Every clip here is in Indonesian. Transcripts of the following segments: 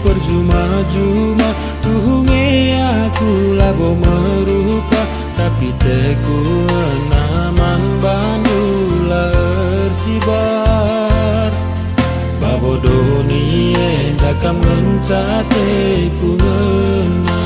percuma-cuma tuhunge aku labo merupa tapi teku naman bandula ersibar babodoni endakam ngencate ku ngena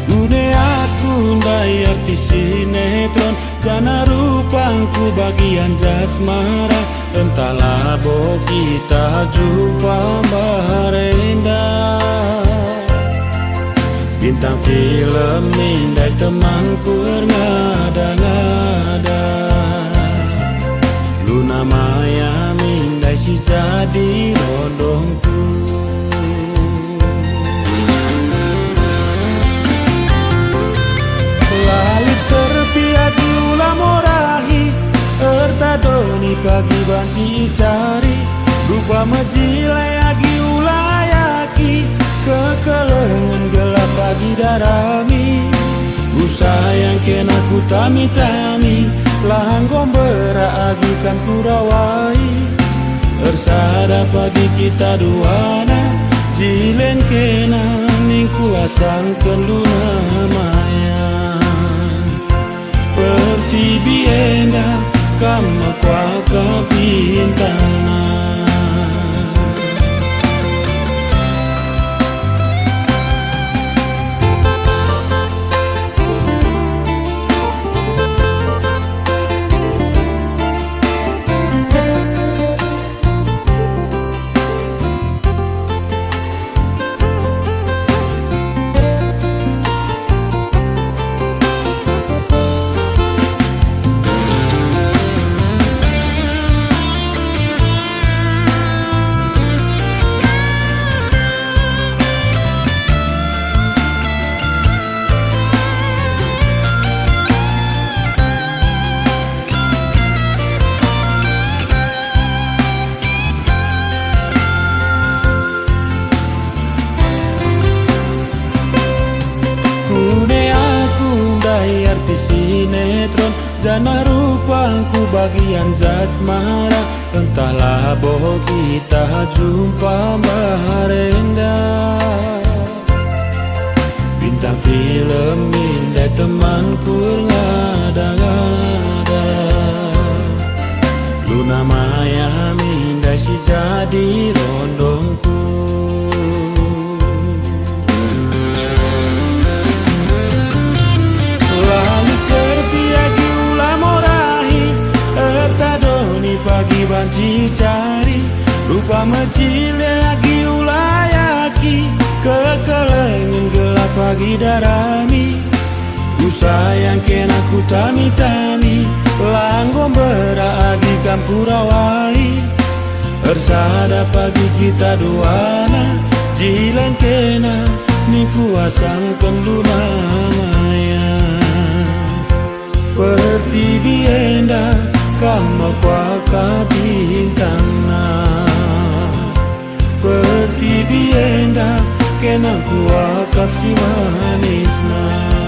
gune aku ndai artis sinetron jana rupangku bagian jasmara entahlah bo kita jumpa barenda bintang film mindai temanku ngada-ngada Luna Maya mindai si jadi rodongku lalit sertia diulah morahi ertadoni pagi banci cari rupa majilai agi ulayaki kekelengan gelap pagi darami ku sayang kena ku tami-tami lahang gombera agikan ku rawai ersada pagi kita duana jilen kena ningku asangkan Luna Maya perti bienda kama kwa kapintana artis sinetron jana rupangku bagian jasmara entahlah boh kita jumpa barenda bintang film mindai temanku ngada-ngada Luna Maya mindai si jadi rondongku pagi banci cari rupa majile agi ulayaki kekelengan gelap pagi darami ku sayang kena ku tami-tami langgo beragi kampurawai ersada pagi kita duana jilan kena niku asangkan Luna Maya perti bienda kama kwa kapintana perti bienda kena kuakap si manisna